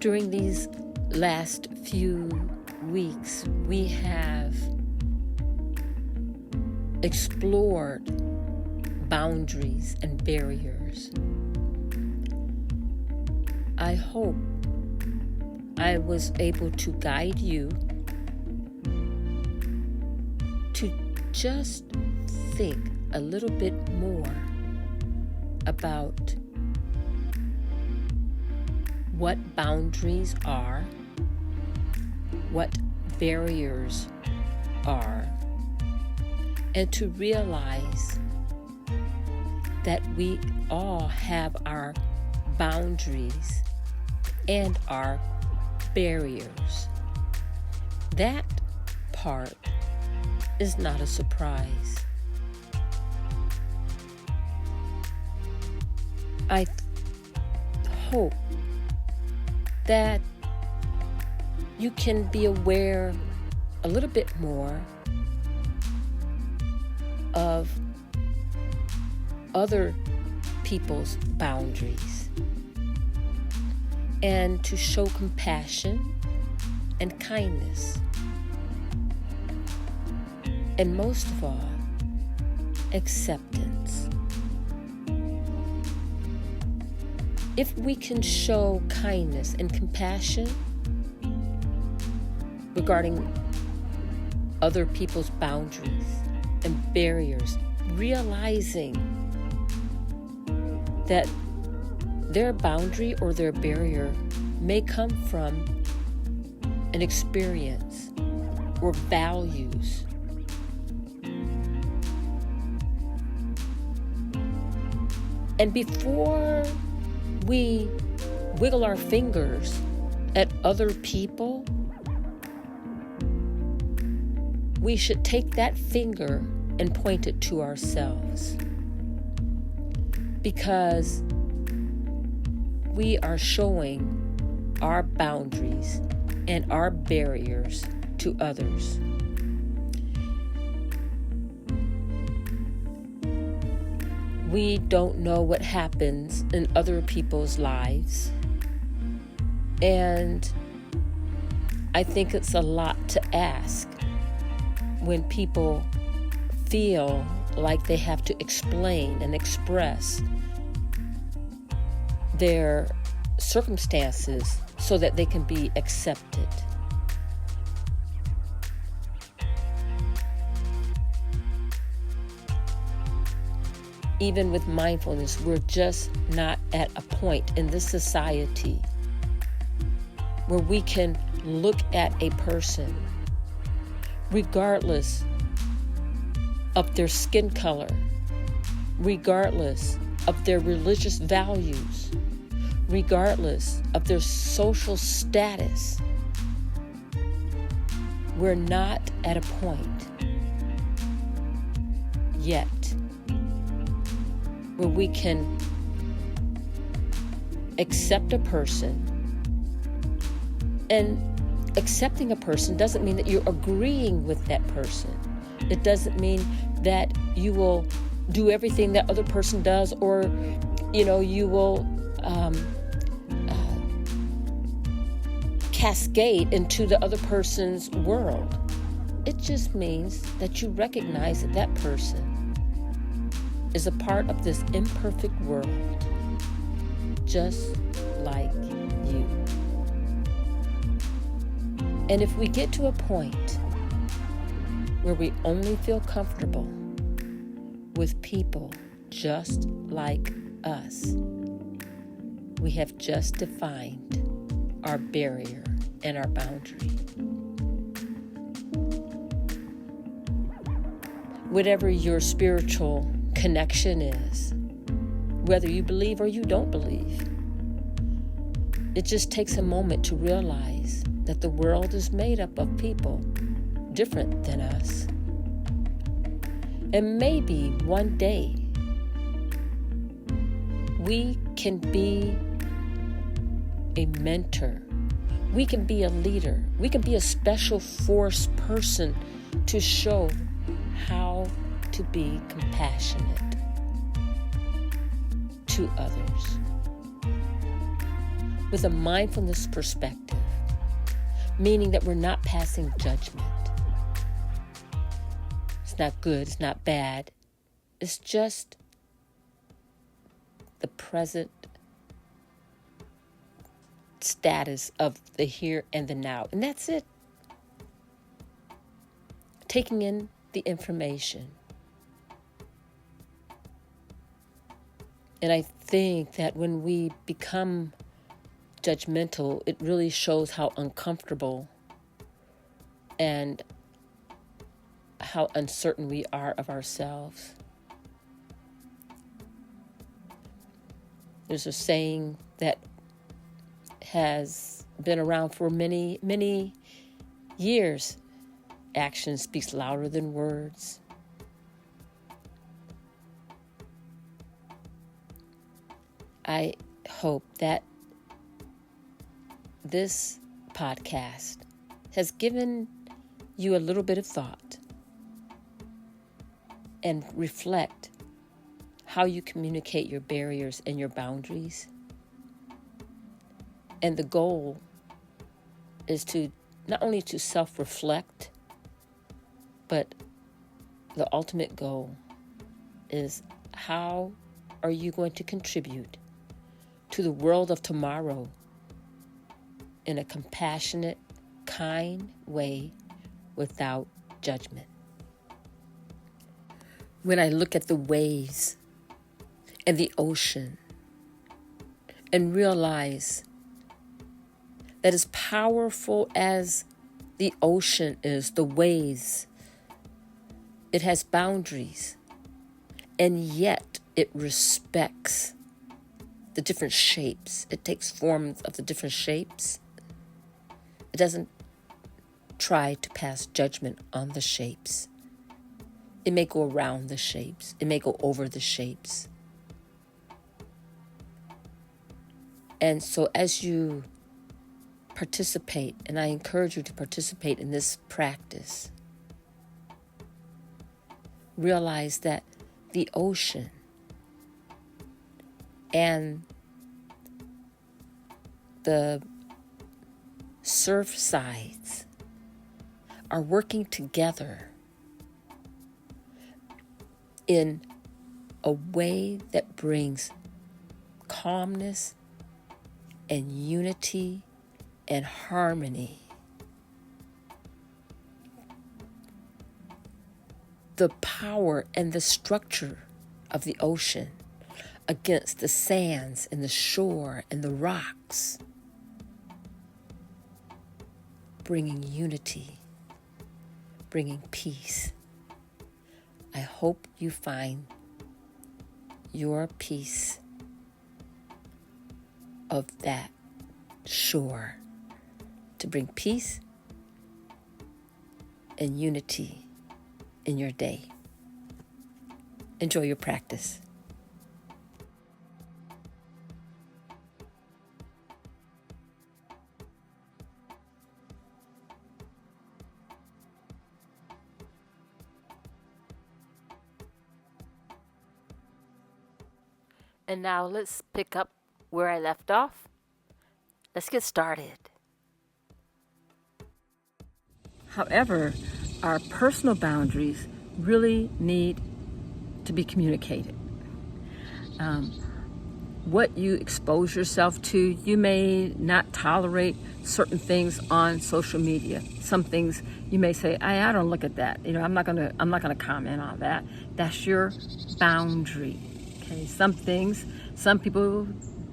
During these last few weeks, we have explored boundaries and barriers. I hope I was able to guide you to just think a little bit more about what boundaries are, what barriers are, and to realize that we all have our boundaries and our barriers. That part is not a surprise. I hope that you can be aware a little bit more of other people's boundaries and to show compassion and kindness. And most of all, acceptance. If we can show kindness and compassion regarding other people's boundaries and barriers, realizing that their boundary or their barrier may come from an experience or values. And before we wiggle our fingers at other people, we should take that finger and point it to ourselves, because we are showing our boundaries and our barriers to others. We don't know what happens in other people's lives, and I think it's a lot to ask when people feel like they have to explain and express their circumstances so that they can be accepted. Even with mindfulness, we're just not at a point in this society where we can look at a person regardless of their skin color, regardless of their religious values, regardless of their social status. We're not at a point yet where we can accept a person. And accepting a person doesn't mean that you're agreeing with that person. It doesn't mean that you will do everything that other person does, or you will cascade into the other person's world. It just means that you recognize that that person is a part of this imperfect world, just like you. And if we get to a point where we only feel comfortable with people just like us, we have just defined our barrier and our boundary. Whatever your spiritual connection is, whether you believe or you don't believe, it just takes a moment to realize that the world is made up of people different than us. And maybe one day we can be a mentor, we can be a leader, we can be a special force person to show how to be compassionate to others. with a mindfulness perspective, meaning that we're not passing judgment. It's not good, it's not bad. It's just the present status of the here and the now. And that's it. Taking in the information. And I think that when we become judgmental, it really shows how uncomfortable and how uncertain we are of ourselves. There's a saying that has been around for many, many years. Action speaks louder than words. I hope that this podcast has given you a little bit of thought and reflect how you communicate your barriers and your boundaries. And the goal is to not only to self-reflect, but the ultimate goal is how are you going to contribute to the world of tomorrow in a compassionate, kind way without judgment. When I look at the waves and the ocean and realize that as powerful as the ocean is, the waves, it has boundaries, and yet it respects the different shapes. It takes forms of the different shapes. It doesn't try to pass judgment on the shapes. It may go around the shapes. It may go over the shapes. And so as you participate, and I encourage you to participate in this practice, realize that the ocean and the surf sides are working together in a way that brings calmness and unity and harmony. The power and the structure of the ocean against the sands and the shore and the rocks, bringing unity, bringing peace. I hope you find your piece of that shore to bring peace and unity in your day. Enjoy your practice. And now let's pick up where I left off. Let's get started. However, our personal boundaries really need to be communicated. What you expose yourself to, you may not tolerate certain things on social media. Some things you may say, I don't look at that. I'm not gonna comment on that. That's your boundary. Okay, some people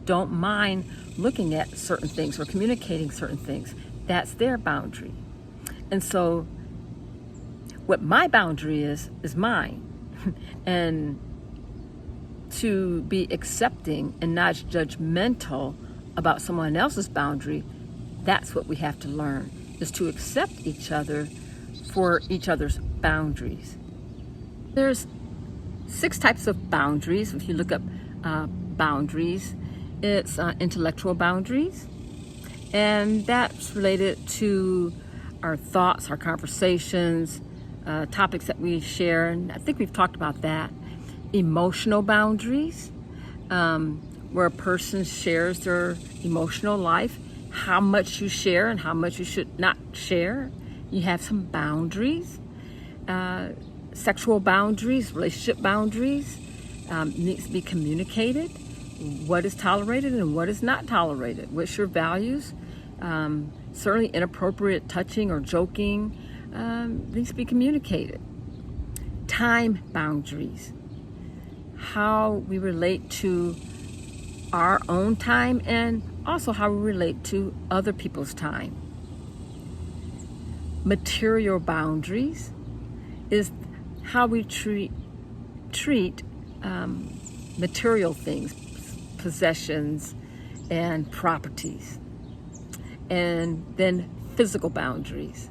don't mind looking at certain things or communicating certain things. That's their boundary. And so what my boundary is mine. And to be accepting and not judgmental about someone else's boundary, that's what we have to learn, is to accept each other for each other's boundaries. There's 6 types of boundaries. If you look up boundaries, it's intellectual boundaries, and that's related to our thoughts, our conversations, topics that we share, and I think we've talked about that. Emotional boundaries, where a person shares their emotional life, how much you share and how much you should not share. You have some boundaries, sexual boundaries, relationship boundaries, needs to be communicated. What is tolerated and what is not tolerated? What's your values? Certainly inappropriate touching or joking needs to be communicated. Time boundaries, how we relate to our own time and also how we relate to other people's time. Material boundaries is how we treat material things, possessions and properties. And then physical boundaries.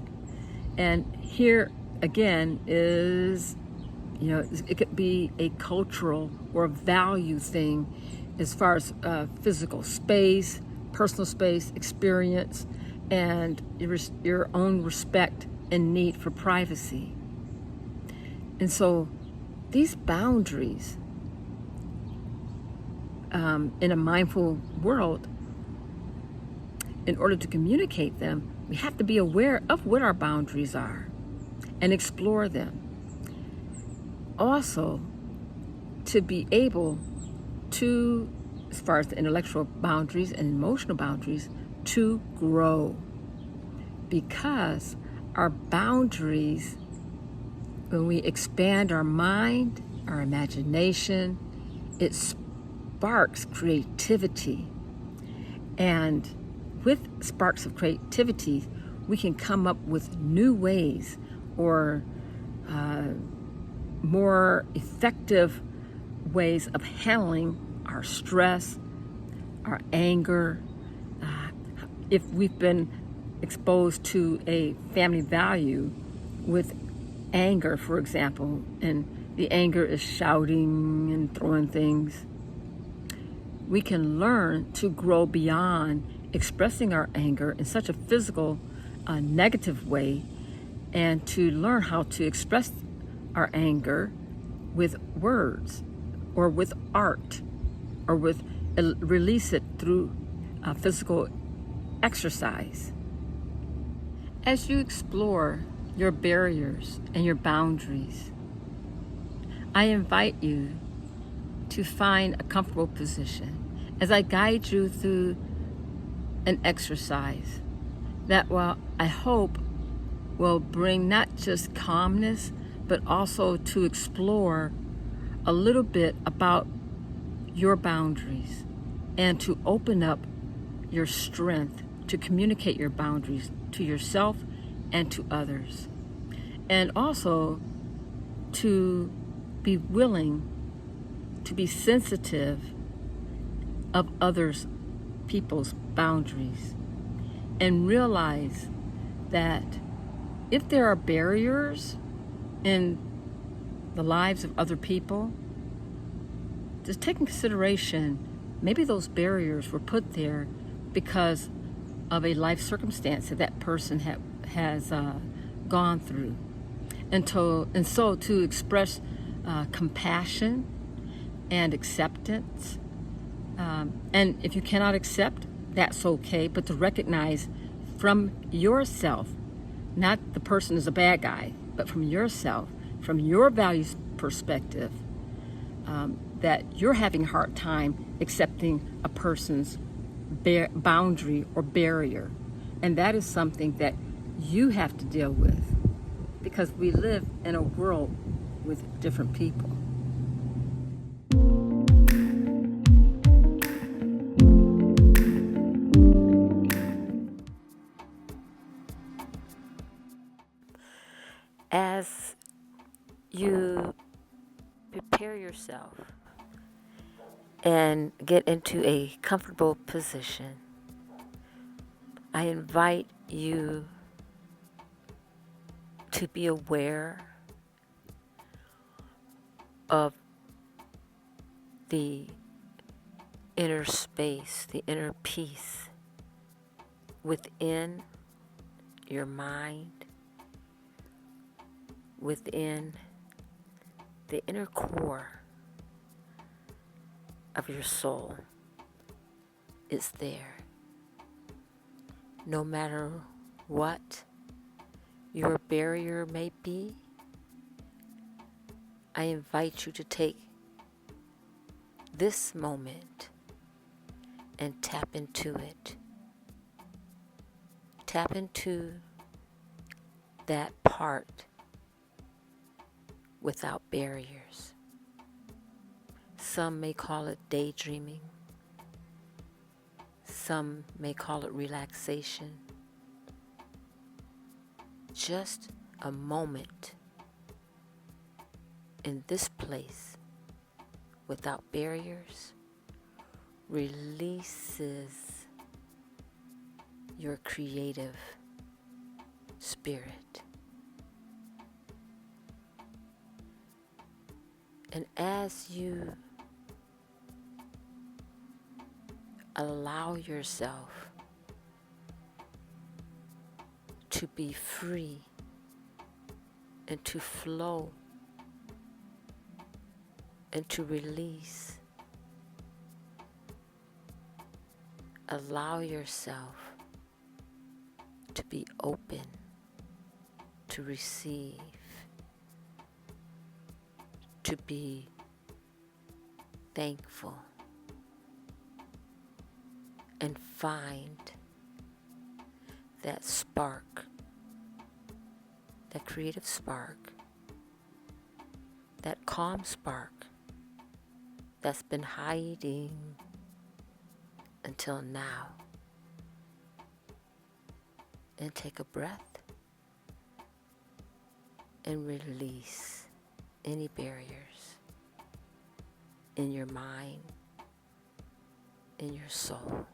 And here again is, it could be a cultural or a value thing as far as physical space, personal space, experience, and your own respect and need for privacy. And so these boundaries in a mindful world, in order to communicate them, we have to be aware of what our boundaries are and explore them. Also, to be able to, as far as the intellectual boundaries and emotional boundaries, to grow. Because our boundaries, when we expand our mind, our imagination, it sparks creativity. And with sparks of creativity, we can come up with new ways or more effective ways of handling our stress, our anger. If we've been exposed to a family value with anger, for example, and the anger is shouting and throwing things, we can learn to grow beyond expressing our anger in such a physical, negative way, and to learn how to express our anger with words or with art or with release it through physical exercise. As you explore your barriers and your boundaries, I invite you to find a comfortable position as I guide you through an exercise that I hope will bring not just calmness, but also to explore a little bit about your boundaries and to open up your strength to communicate your boundaries to yourself and to others. And also to be willing to be sensitive of others' people's boundaries and realize that if there are barriers in the lives of other people, just take in consideration maybe those barriers were put there because of a life circumstance that that person has gone through. And so to express compassion and acceptance. And if you cannot accept, that's okay, but to recognize from yourself, not the person is a bad guy, but from yourself, from your values perspective, that you're having a hard time accepting a person's boundary or barrier. And that is something that you have to deal with because we live in a world with different people. As you prepare yourself and get into a comfortable position, I invite you to be aware of the inner space, the inner peace within your mind, within the inner core of your soul. is there. No matter what your barrier may be, I invite you to take this moment and tap into it. Tap into that part without barriers. Some may call it daydreaming. Some may call it relaxation. Just a moment in this place without barriers releases your creative spirit. And as you allow yourself to be free and to flow and to release, allow yourself to be open to receive, to be thankful, and find that spark, that creative spark, that calm spark that's been hiding until now. And take a breath and release any barriers in your mind, in your soul,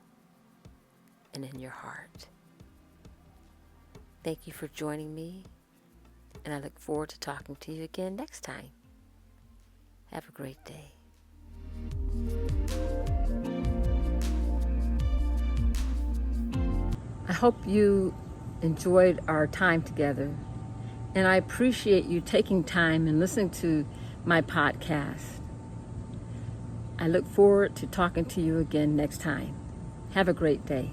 and in your heart. Thank you for joining me, and I look forward to talking to you again next time. Have a great day. I hope you enjoyed our time together, and I appreciate you taking time and listening to my podcast. I look forward to talking to you again next time. Have a great day.